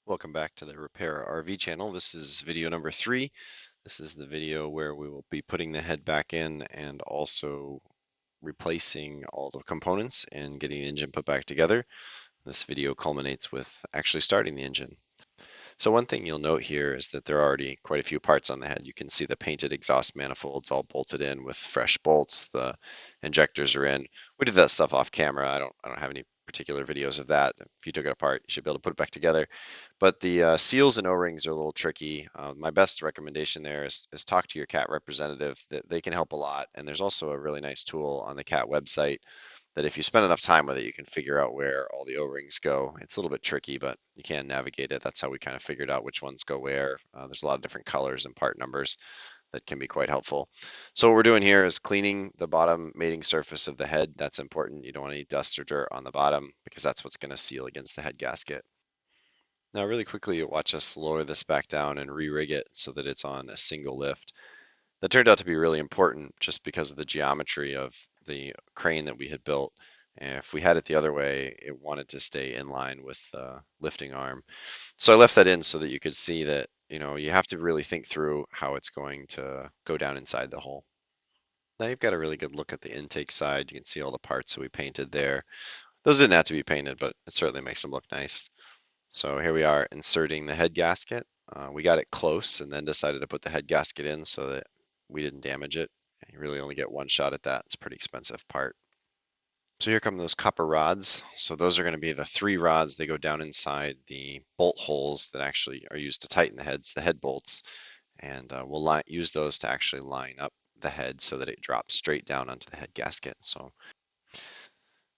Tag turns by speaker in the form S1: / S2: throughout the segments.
S1: Welcome back to the Repair RV channel. This is video number 3. This is the video where we will be putting the head back in and also replacing all the components and getting the engine put back together. This video culminates with actually starting the engine. So one thing you'll note here is that there are already quite a few parts on the head. You can see the painted exhaust manifolds all bolted in with fresh bolts. The injectors are in. We did that stuff off camera. I don't have any particular videos of that. If you took it apart, you should be able to put it back together. But the seals and O-rings are a little tricky. My best recommendation there is talk to your CAT representative. That they can help a lot. And there's also a really nice tool on the CAT website that if you spend enough time with it, you can figure out where all the O-rings go. It's a little bit tricky, but you can navigate it. That's how we kind of figured out which ones go where. There's a lot of different colors and part numbers that can be quite helpful. So what we're doing here is cleaning the bottom mating surface of the head. That's important. You don't want any dust or dirt on the bottom because that's what's going to seal against the head gasket. Now really quickly, watch us lower this back down and re-rig it so that it's on a single lift. That turned out to be really important just because of the geometry of the crane that we had built. And if we had it the other way, it wanted to stay in line with the lifting arm. So I left that in so that you could see that, you have to really think through how it's going to go down inside the hole. Now you've got a really good look at the intake side. You can see all the parts that we painted there. Those didn't have to be painted, but it certainly makes them look nice. So here we are inserting the head gasket. We got it close and then decided to put the head gasket in so that we didn't damage it. You really only get one shot at that. It's a pretty expensive part. So here come those copper rods. So those are going to be the 3 rods. They go down inside the bolt holes that actually are used to tighten the heads, the head bolts. And we'll use those to actually line up the head so that it drops straight down onto the head gasket. So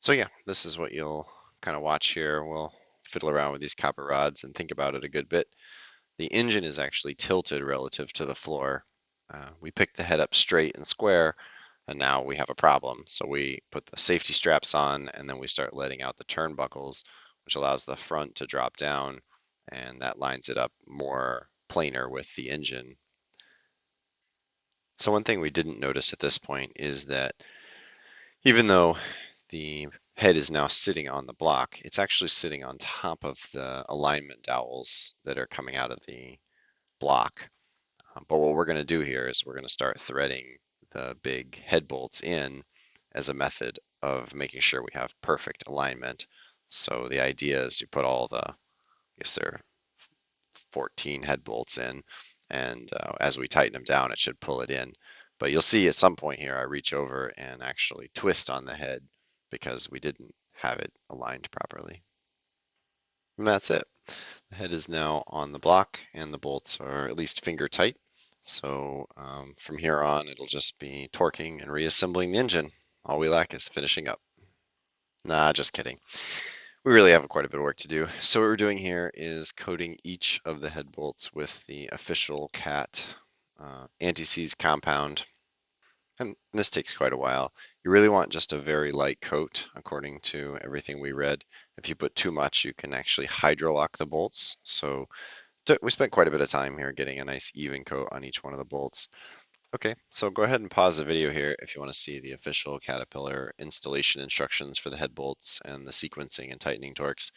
S1: yeah, this is what you'll kind of watch here. We'll fiddle around with these copper rods and think about it a good bit. The engine is actually tilted relative to the floor. We picked the head up straight and square, and now we have a problem. So we put the safety straps on, and then we start letting out the turnbuckles, which allows the front to drop down, and that lines it up more planar with the engine. So one thing we didn't notice at this point is that even though the head is now sitting on the block, it's actually sitting on top of the alignment dowels that are coming out of the block. But what we're going to do here is we're going to start threading the big head bolts in as a method of making sure we have perfect alignment. So the idea is you put all the, I guess there are 14 head bolts in, and as we tighten them down, it should pull it in. But you'll see at some point here, I reach over and actually twist on the head because we didn't have it aligned properly. And that's it. The head is now on the block and the bolts are at least finger tight. So from here on, it'll just be torquing and reassembling the engine. All we lack is finishing up. Nah, just kidding. We really have quite a bit of work to do. So what we're doing here is coating each of the head bolts with the official CAT anti-seize compound. And this takes quite a while. You really want just a very light coat, according to everything we read. If you put too much, you can actually hydrolock the bolts. So we spent quite a bit of time here getting a nice even coat on each one of the bolts. Okay, so go ahead and pause the video here if you want to see the official Caterpillar installation instructions for the head bolts and the sequencing and tightening torques.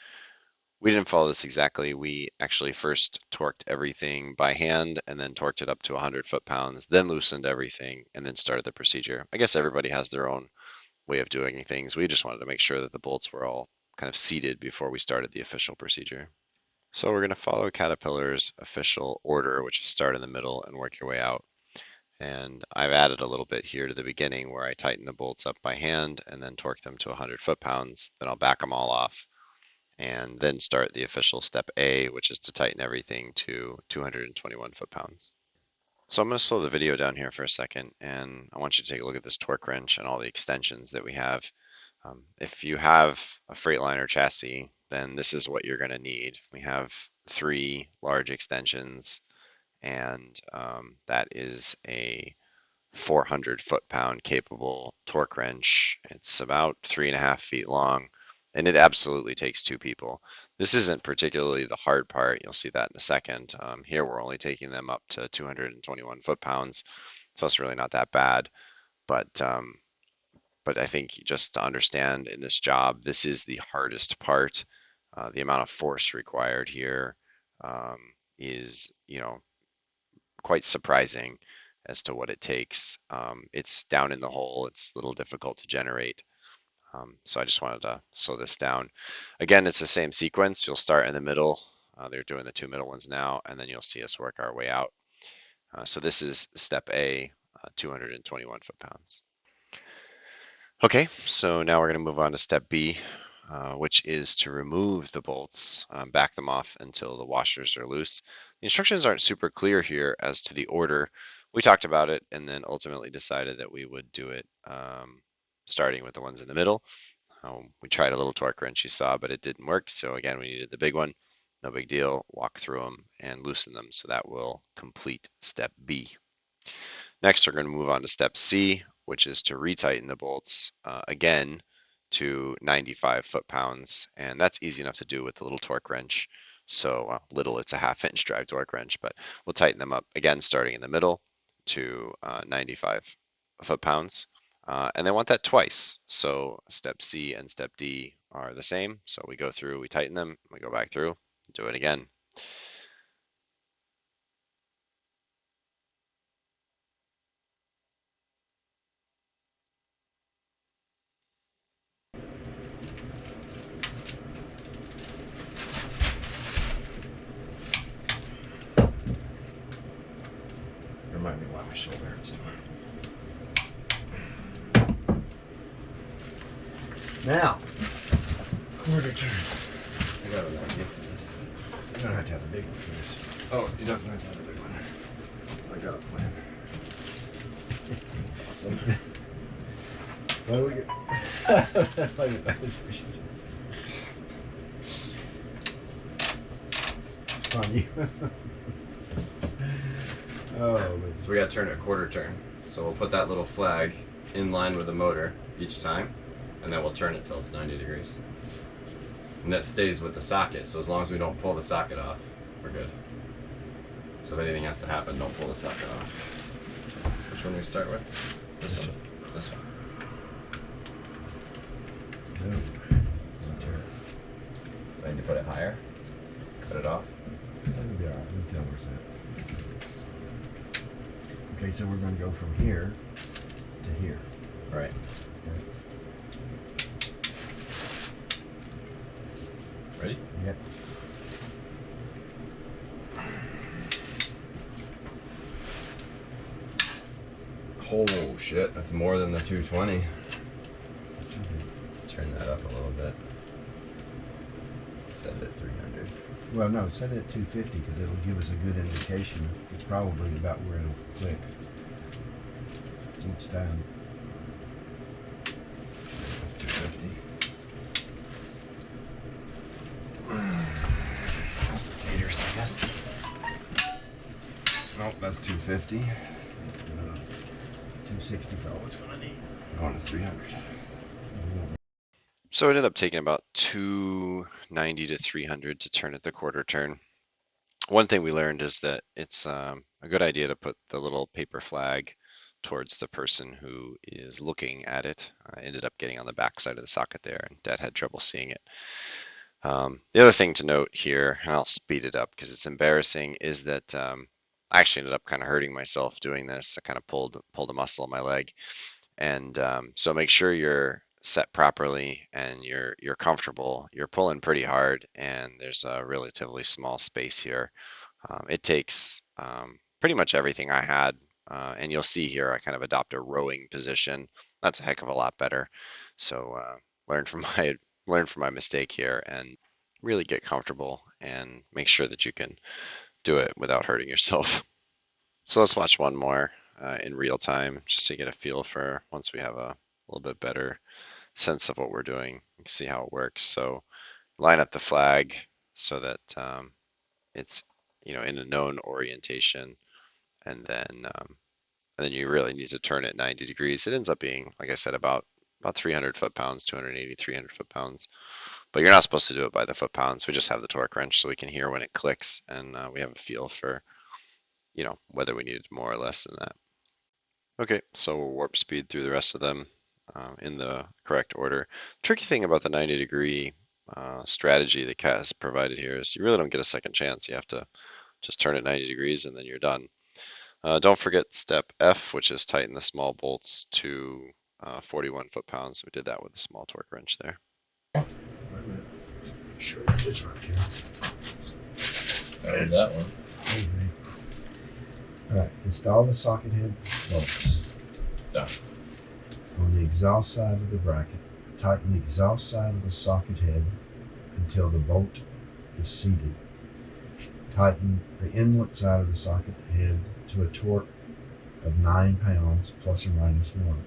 S1: We didn't follow this exactly. We actually first torqued everything by hand and then torqued it up to 100 foot-pounds, then loosened everything and then started the procedure. I guess everybody has their own way of doing things. We just wanted to make sure that the bolts were all kind of seated before we started the official procedure. So we're going to follow Caterpillar's official order, which is start in the middle and work your way out. And I've added a little bit here to the beginning where I tighten the bolts up by hand and then torque them to 100 foot-pounds. Then I'll back them all off and then start the official step A, which is to tighten everything to 221 foot-pounds. So I'm going to slow the video down here for a second, and I want you to take a look at this torque wrench and all the extensions that we have. If you have a Freightliner chassis, then this is what you're going to need. We have 3 large extensions, and that is a 400 foot-pound capable torque wrench. It's about 3.5 feet long, and it absolutely takes 2 people. This isn't particularly the hard part. You'll see that in a second. Here we're only taking them up to 221 foot-pounds, so it's really not that bad. But I think just to understand in this job, this is the hardest part. The amount of force required here is, quite surprising as to what it takes. It's down in the hole. It's a little difficult to generate. So I just wanted to slow this down. Again, it's the same sequence. You'll start in the middle. They're doing the two middle ones now, and then you'll see us work our way out. So this is step A, 221 foot-pounds. Okay, so now we're going to move on to step B, which is to remove the bolts, back them off until the washers are loose. The instructions aren't super clear here as to the order. We talked about it and then ultimately decided that we would do it starting with the ones in the middle. We tried a little torque wrench you saw, but it didn't work. So again, we needed the big one. No big deal. Walk through them and loosen them. So that will complete step B. Next, we're going to move on to step C, which is to retighten the bolts again to 95 foot-pounds. And that's easy enough to do with the little torque wrench. So little, it's a 1/2-inch drive torque wrench, but we'll tighten them up again, starting in the middle to 95 foot-pounds. And they want that twice. So step C and step D are the same. So we go through, we tighten them, we go back through, do it again.
S2: Remind me why my shoulder hurts tomorrow. Now, quarter turn. I got an idea for this. You don't have to have the big one for this. Oh, you definitely have to have the big one. I got a plan. That's awesome. What do we get? Look at that. That's what she says. It's on you. Oh, man.
S3: So we got to turn it a quarter turn. So we'll put that little flag in line with the motor each time, and then we'll turn it till it's 90 degrees. And that stays with the socket, so as long as we don't pull the socket off, we're good. So if anything has to happen, don't pull the socket off. Which one do we start with? This one. This one.
S2: No.
S3: Do I need to put it higher? Cut it off?
S2: That'll be all right. Let me tell where's that. Okay, so we're going to go from here to here.
S3: Right.
S2: Okay.
S3: Ready?
S2: Yep.
S3: Oh shit, that's more than the 220. Let's turn that up a little bit. Set it at 300.
S2: Well, no, set it at 250 because it'll give us a good indication. It's probably about where it'll click each time.
S3: That's 250. That's the taters, I guess. Nope, that's 250.
S2: 260 is all it's going to need.
S3: Going to 300.
S1: So it ended up taking about 290 to 300 to turn it the quarter turn. One thing we learned is that it's a good idea to put the little paper flag towards the person who is looking at it. I ended up getting on the back side of the socket there, and Dad had trouble seeing it. The other thing to note here, and I'll speed it up because it's embarrassing, is that I actually ended up kind of hurting myself doing this. I kind of pulled a muscle in my leg, and so make sure you're set properly and you're comfortable. You're pulling pretty hard, and there's a relatively small space here. It takes pretty much everything I had, and you'll see here I kind of adopt a rowing position. That's a heck of a lot better. So learn from my mistake here and really get comfortable and make sure that you can do it without hurting yourself. So let's watch one more in real time just to get a feel for once we have a little bit better sense of what we're doing. You can see how it works. So line up the flag so that it's in a known orientation, and then you really need to turn it 90 degrees. It ends up being, like I said, about 300 foot-pounds, 280, 300 foot-pounds. But you're not supposed to do it by the foot-pounds. We just have the torque wrench so we can hear when it clicks, and we have a feel for, whether we needed more or less than that. Okay, so we'll warp speed through the rest of them in the correct order. Tricky thing about the 90-degree strategy that Cat has provided here is you really don't get a second chance. You have to just turn it 90 degrees and then you're done. Don't forget step F, which is tighten the small bolts to 41 foot-pounds. We did that with a small torque wrench there.
S2: Wait a minute. Make sure it is right here.
S3: I did that one.
S2: Okay. All right, install the socket head bolts.
S3: Done.
S2: On the exhaust side of the bracket, tighten the exhaust side of the socket head until the bolt is seated. Tighten the inlet side of the socket head to a torque of 9 pounds plus or minus 1.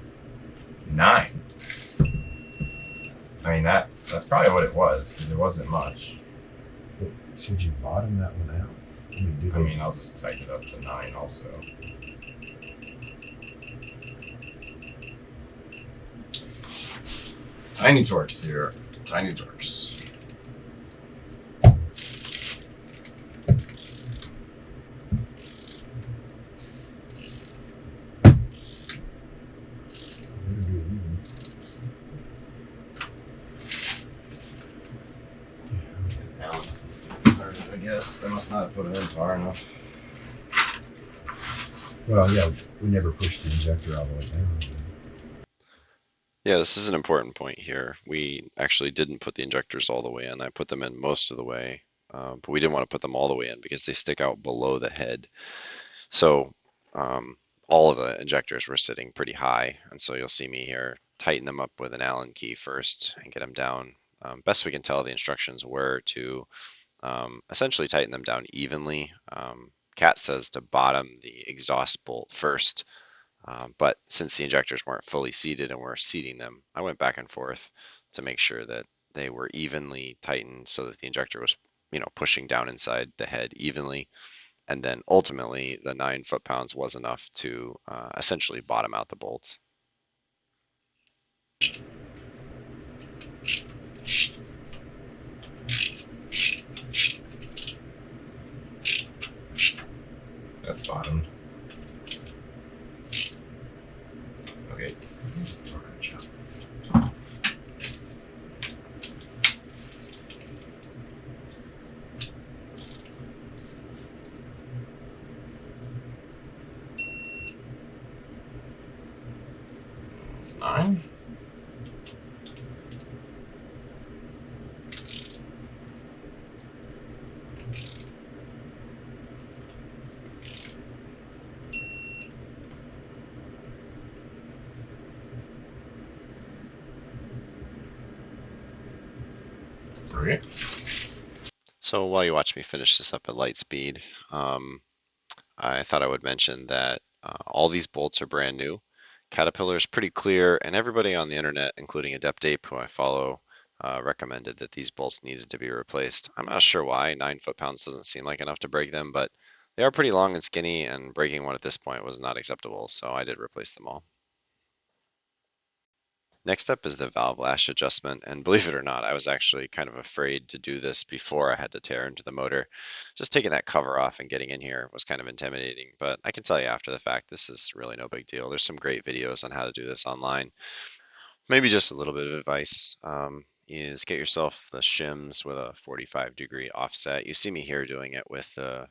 S3: 9. I mean that's probably what it was because it wasn't much.
S2: But should you bottom that one out?
S3: I mean, I'll just tighten it up to 9 also. Tiny torques here. Tiny torques. I guess I must not have put it in far enough.
S2: Well, yeah, we never pushed the injector all the way down.
S1: Yeah, this is an important point here. We actually didn't put the injectors all the way in. I put them in most of the way, but we didn't want to put them all the way in because they stick out below the head. So all of the injectors were sitting pretty high, and so you'll see me here tighten them up with an Allen key first and get them down. Best we can tell, the instructions were to essentially tighten them down evenly. Cat says to bottom the exhaust bolt first, but since the injectors weren't fully seated and we're seating them, I went back and forth to make sure that they were evenly tightened so that the injector was, pushing down inside the head evenly. And then ultimately, the 9 foot-pounds was enough to essentially bottom out the bolts.
S3: That's bottomed. Okay. It's 9. Great.
S1: So while you watch me finish this up at light speed, I thought I would mention that all these bolts are brand new. Caterpillar is pretty clear, and everybody on the internet, including Adept Ape, who I follow, recommended that these bolts needed to be replaced. I'm not sure why. 9 foot-pounds doesn't seem like enough to break them, but they are pretty long and skinny, and breaking one at this point was not acceptable, so I did replace them all. Next up is the valve lash adjustment, and believe it or not, I was actually kind of afraid to do this before I had to tear into the motor. Just taking that cover off and getting in here was kind of intimidating, but I can tell you after the fact, this is really no big deal. There's some great videos on how to do this online. Maybe just a little bit of advice is get yourself the shims with a 45-degree offset. You see me here doing it with the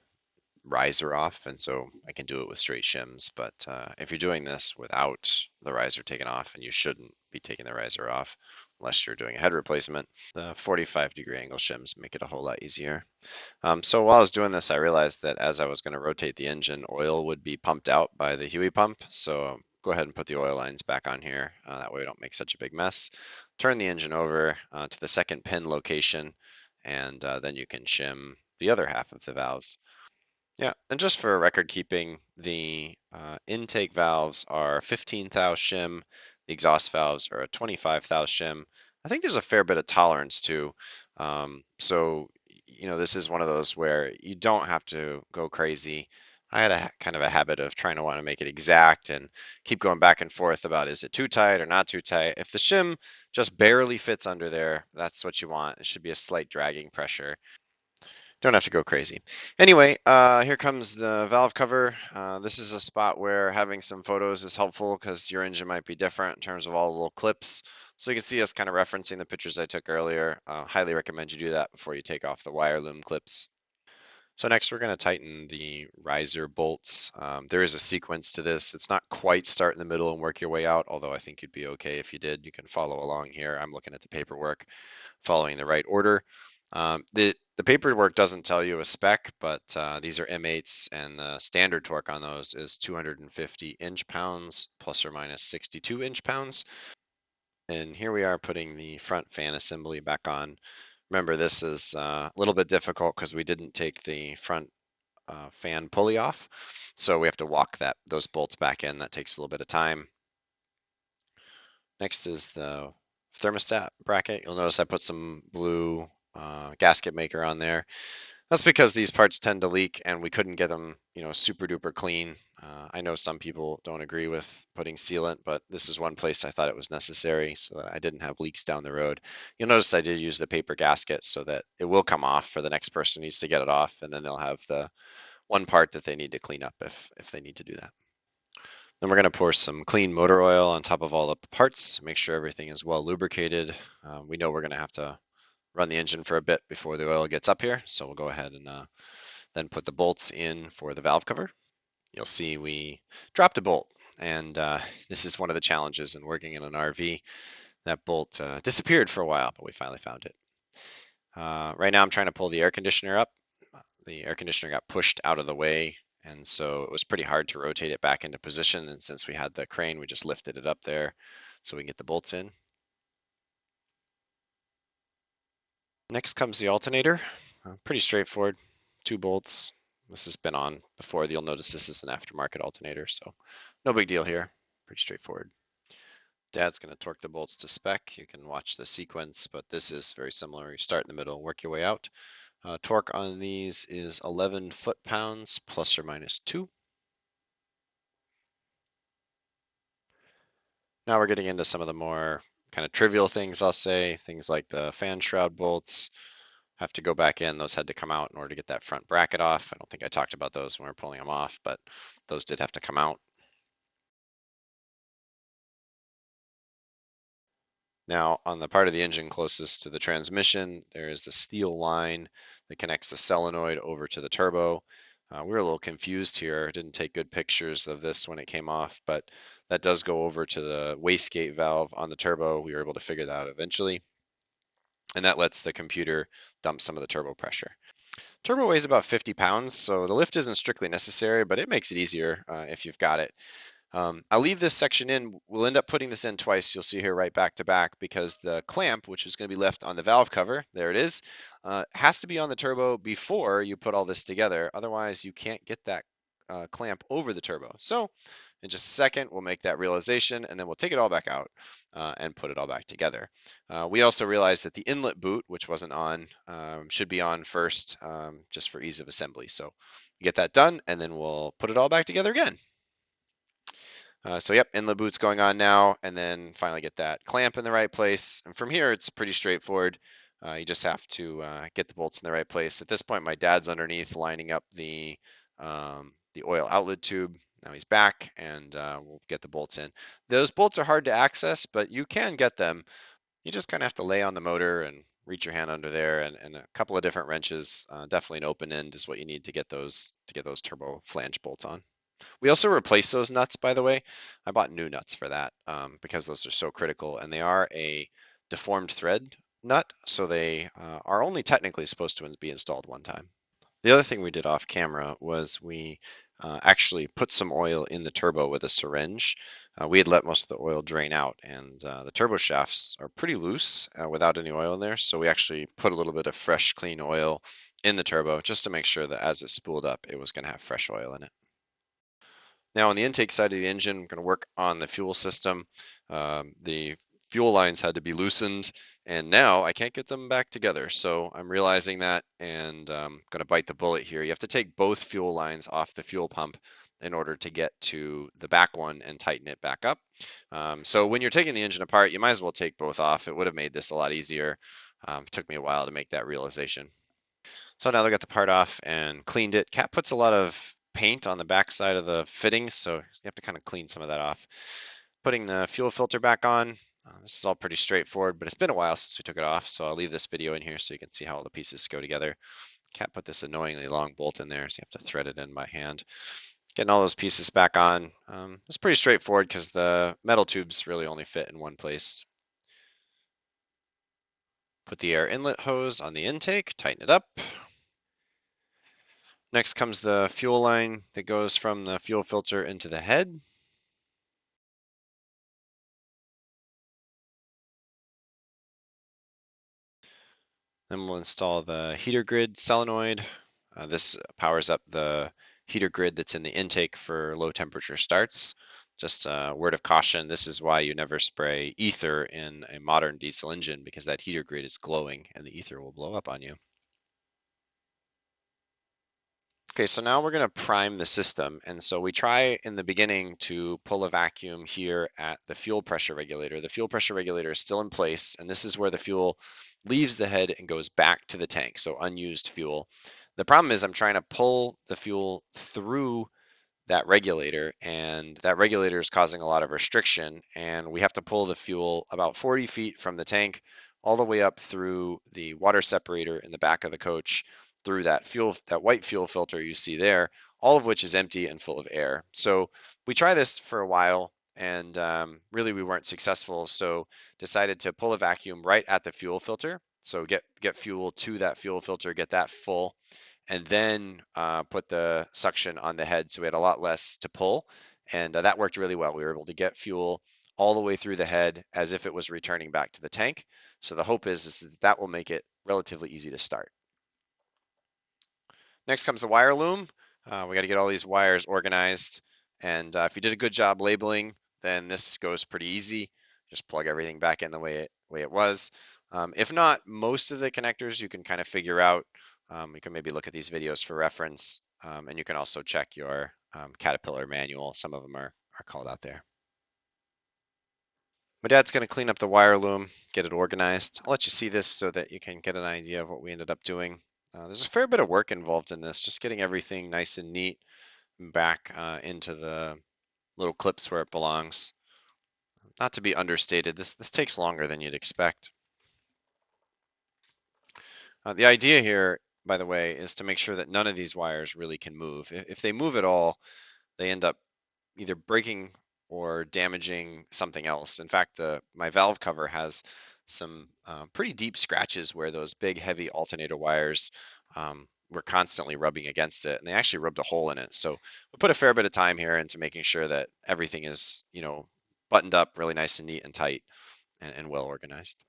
S1: riser off, and so I can do it with straight shims, but if you're doing this without the riser taken off, and you shouldn't be taking the riser off unless you're doing a head replacement, the 45-degree angle shims make it a whole lot easier. So while I was doing this, I realized that as I was going to rotate the engine, oil would be pumped out by the Huey pump, so go ahead and put the oil lines back on here. That way we don't make such a big mess. Turn the engine over to the second pin location, and then you can shim the other half of the valves. Yeah, and just for record keeping, the intake valves are 15 thou shim, the exhaust valves are a 25 thou shim. I think there's a fair bit of tolerance too. So, this is one of those where you don't have to go crazy. I had a kind of a habit of trying to want to make it exact and keep going back and forth about is it too tight or not too tight. If the shim just barely fits under there, that's what you want. It should be a slight dragging pressure. Don't have to go crazy. Anyway, here comes the valve cover. This is a spot where having some photos is helpful because your engine might be different in terms of all the little clips. So you can see us kind of referencing the pictures I took earlier. Highly recommend you do that before you take off the wire loom clips. So next we're going to tighten the riser bolts. There is a sequence to this. It's not quite start in the middle and work your way out, although I think you'd be okay if you did. You can follow along here. I'm looking at the paperwork, following the right order. The paperwork doesn't tell you a spec, but these are M8s, and the standard torque on those is 250 inch-pounds plus or minus 62 inch-pounds. And here we are putting the front fan assembly back on. Remember, this is a little bit difficult because we didn't take the front fan pulley off, so we have to walk those bolts back in. That takes a little bit of time. Next is the thermostat bracket. You'll notice I put some blue gasket maker on there. That's because these parts tend to leak and we couldn't get them, super duper clean. I know some people don't agree with putting sealant, but this is one place I thought it was necessary so that I didn't have leaks down the road. You'll notice I did use the paper gasket so that it will come off for the next person who needs to get it off, and then they'll have the one part that they need to clean up if they need to do that. Then we're going to pour some clean motor oil on top of all the parts, make sure everything is well lubricated. We know we're going to have to run the engine for a bit before the oil gets up here, so we'll go ahead and then put the bolts in for the valve cover. You'll see we dropped a bolt, and this is one of the challenges in working in an RV. That bolt disappeared for a while, but we finally found it. Right now I'm trying to pull the air conditioner up. The air conditioner got pushed out of the way, and so it was pretty hard to rotate it back into position. And since we had the crane, we just lifted it up there so we can get the bolts in. Next comes the alternator. Pretty straightforward. 2 bolts. This has been on before. You'll notice this is an aftermarket alternator, so no big deal here. Pretty straightforward. Dad's going to torque the bolts to spec. You can watch the sequence, but this is very similar. You start in the middle and work your way out. Torque on these is 11 foot-pounds plus or minus 2. Now we're getting into some of the more kind of trivial things, I'll say. Things like the fan shroud bolts have to go back in. Those had to come out in order to get that front bracket off. I don't think I talked about those when we were pulling them off, but those did have to come out. Now, on the part of the engine closest to the transmission, there is the steel line that connects the solenoid over to the turbo. We were a little confused here. Didn't take good pictures of this when it came off, but that does go over to the wastegate valve on the turbo. We were able to figure that out eventually, and that lets the computer dump some of the turbo pressure. Turbo weighs about 50 pounds, so the lift isn't strictly necessary, but it makes it easier if you've got it. I'll leave this section in. We'll end up putting this in twice. You'll see here right back to back, because the clamp, which is going to be left on the valve cover, there it is, has to be on the turbo before you put all this together. Otherwise, you can't get that clamp over the turbo. So in just a second, we'll make that realization, and then we'll take it all back out and put it all back together. We also realized that the inlet boot, which wasn't on, should be on first, just for ease of assembly. So get that done, and then we'll put it all back together again. So yep, inlet boot's going on now, and then finally get that clamp in the right place. And from here, it's pretty straightforward. You just have to get the bolts in the right place. At this point, my dad's underneath lining up the oil outlet tube. Now he's back, and we'll get the bolts in. Those bolts are hard to access, but you can get them. You just kind of have to lay on the motor and reach your hand under there, and a couple of different wrenches. Definitely an open end is what you need to get those turbo flange bolts on. We also replaced those nuts, by the way. I bought new nuts for that because those are so critical, and they are a deformed thread nut, so they are only technically supposed to be installed one time. The other thing we did off camera was we actually put some oil in the turbo with a syringe. We had let most of the oil drain out, and the turbo shafts are pretty loose without any oil in there, so we actually put a little bit of fresh, clean oil in the turbo just to make sure that as it spooled up, it was going to have fresh oil in it. Now on the intake side of the engine, I'm going to work on the fuel system. The fuel lines had to be loosened, and now I can't get them back together. So I'm realizing that, and I'm going to bite the bullet here. You have to take both fuel lines off the fuel pump in order to get to the back one and tighten it back up. So when you're taking the engine apart, you might as well take both off. It would have made this a lot easier. It took me a while to make that realization. So now I got the part off and cleaned it. Cat puts a lot of paint on the back side of the fittings, so you have to kind of clean some of that off. Putting the fuel filter back on, This is all pretty straightforward, but it's been a while since we took it off, so I'll leave this video in here so you can see how all the pieces go together. Can't put this annoyingly long bolt in there, so you have to thread it in by hand. Getting all those pieces back on, it's pretty straightforward because the metal tubes really only fit in one place. Put the air inlet hose on the intake, tighten it up. Next comes the fuel line that goes from the fuel filter into the head. Then we'll install the heater grid solenoid. This powers up the heater grid that's in the intake for low temperature starts. Just a word of caution, this is why you never spray ether in a modern diesel engine, because that heater grid is glowing and the ether will blow up on you. Okay, so now we're going to prime the system. And so we try in the beginning to pull a vacuum here at the fuel pressure regulator. The fuel pressure regulator is still in place, and this is where the fuel leaves the head and goes back to the tank, so unused fuel. The problem is I'm trying to pull the fuel through that regulator, and that regulator is causing a lot of restriction, and we have to pull the fuel about 40 feet from the tank all the way up through the water separator in the back of the coach, through that white fuel filter you see there, all of which is empty and full of air. So we try this for a while, and really we weren't successful, so decided to pull a vacuum right at the fuel filter. So get fuel to that fuel filter, get that full, and then put the suction on the head, so we had a lot less to pull, and that worked really well. We were able to get fuel all the way through the head as if it was returning back to the tank. So the hope is that will make it relatively easy to start. Next comes the wire loom. We got to get all these wires organized, and if you did a good job labeling, then this goes pretty easy. Just plug everything back in the way it was. If not, most of the connectors you can kind of figure out. You can maybe look at these videos for reference, and you can also check your Caterpillar manual. Some of them are called out there. My dad's going to clean up the wire loom, get it organized. I'll let you see this so that you can get an idea of what we ended up doing. There's a fair bit of work involved in this, just getting everything nice and neat back into the little clips where it belongs. Not to be understated, this takes longer than you'd expect. The idea here, by the way, is to make sure that none of these wires really can move. If they move at all, they end up either breaking or damaging something else. In fact, my valve cover has some pretty deep scratches where those big, heavy alternator wires were constantly rubbing against it, and they actually rubbed a hole in it. So we put a fair bit of time here into making sure that everything is, buttoned up really nice and neat and tight and well organized.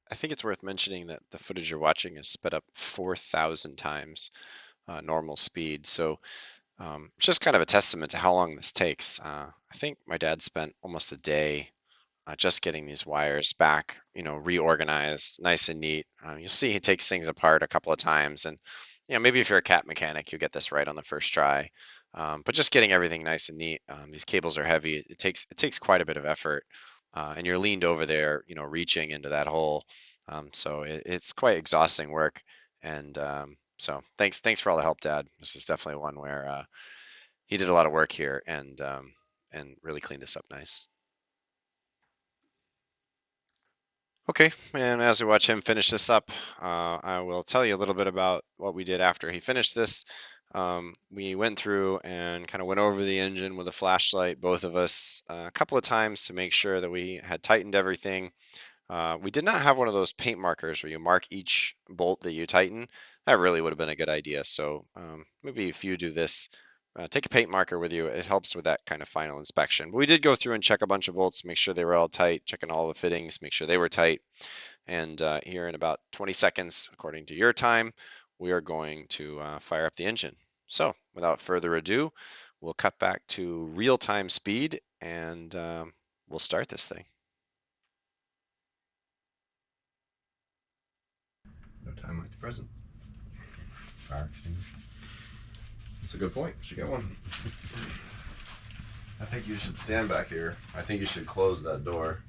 S1: I think it's worth mentioning that the footage you're watching is sped up 4,000 times normal speed. So it's just kind of a testament to how long this takes. I think my dad spent almost a day just getting these wires back, reorganized, nice and neat. You'll see he takes things apart a couple of times, and maybe if you're a cat mechanic, you'll get this right on the first try. But just getting everything nice and neat. These cables are heavy. It takes quite a bit of effort, and you're leaned over there, reaching into that hole. So it's quite exhausting work. And so thanks for all the help, Dad. This is definitely one where he did a lot of work here and really cleaned this up nice. Okay, and as we watch him finish this up, I will tell you a little bit about what we did after he finished this. We went through and kind of went over the engine with a flashlight, both of us, a couple of times to make sure that we had tightened everything. We did not have one of those paint markers where you mark each bolt that you tighten. That really would have been a good idea. So maybe if you do this, take a paint marker with you. It helps with that kind of final inspection. But we did go through and check a bunch of bolts, make sure they were all tight, checking all the fittings, make sure they were tight. And here in about 20 seconds, according to your time, we are going to fire up the engine. So without further ado, we'll cut back to real-time speed and we'll start this thing.
S3: No time like the present.
S2: Fire extinguisher.
S3: That's a good point. Should get one. I think you should stand back here. I think you should close that door.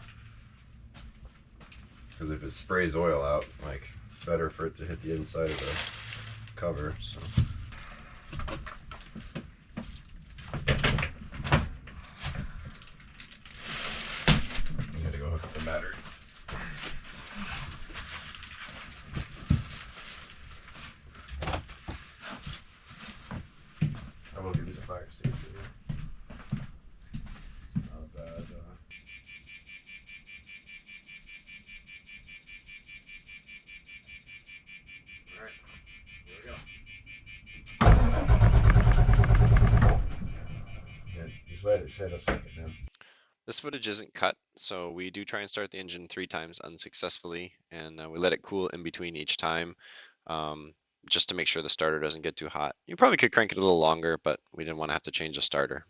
S3: Because if it sprays oil out, it's better for it to hit the inside of the cover. So
S2: said a second now.
S1: This footage isn't cut, so we do try and start the engine 3 times unsuccessfully, and we let it cool in between each time, just to make sure the starter doesn't get too hot. You probably could crank it a little longer, but we didn't want to have to change the starter.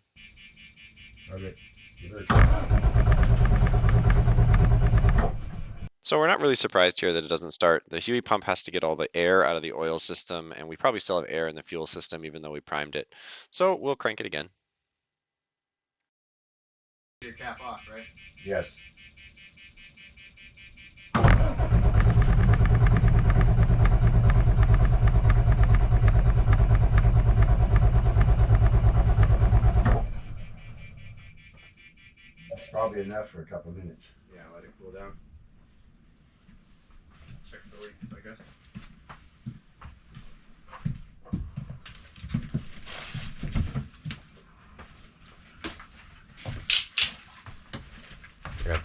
S2: Okay.
S1: So we're not really surprised here that it doesn't start. The Huey pump has to get all the air out of the oil system, and we probably still have air in the fuel system even though we primed it. So we'll crank it again.
S3: Your cap off, right?
S2: Yes. That's probably enough for a couple of minutes.
S3: Yeah, let it cool down. Check for leaks, I guess.
S1: Yep.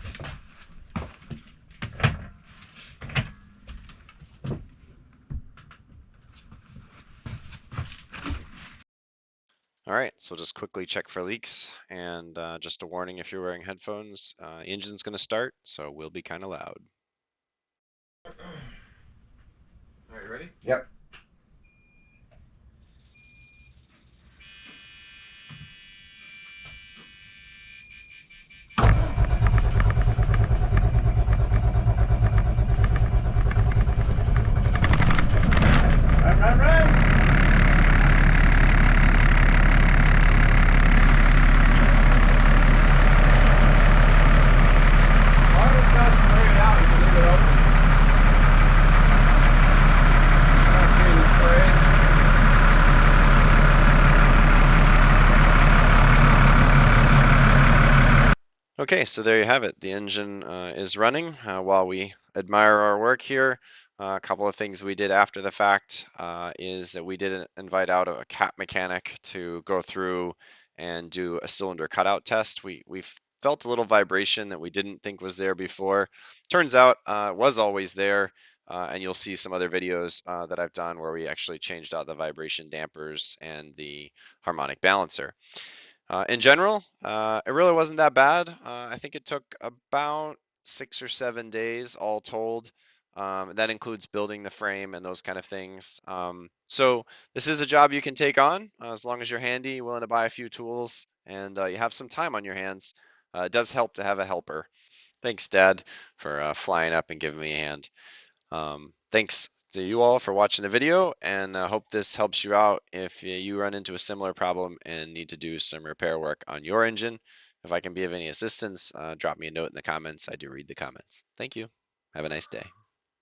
S1: All right, so just quickly check for leaks, and just a warning if you're wearing headphones, the engine's going to start, so we'll be kind of loud.
S3: All right, you ready?
S2: Yep. Run!
S1: Okay, so there you have it. The engine is running while we admire our work here. A couple of things we did after the fact is that we did invite out a cat mechanic to go through and do a cylinder cutout test. We felt a little vibration that we didn't think was there before. Turns out it was always there, and you'll see some other videos that I've done where we actually changed out the vibration dampers and the harmonic balancer. In general, it really wasn't that bad. I think it took about 6 or 7 days all told. That includes building the frame and those kind of things. So this is a job you can take on as long as you're handy, willing to buy a few tools, and you have some time on your hands. It does help to have a helper. Thanks, Dad, for flying up and giving me a hand. Thanks to you all for watching the video, and I hope this helps you out if you run into a similar problem and need to do some repair work on your engine. If I can be of any assistance, drop me a note in the comments. I do read the comments. Thank you. Have a nice day.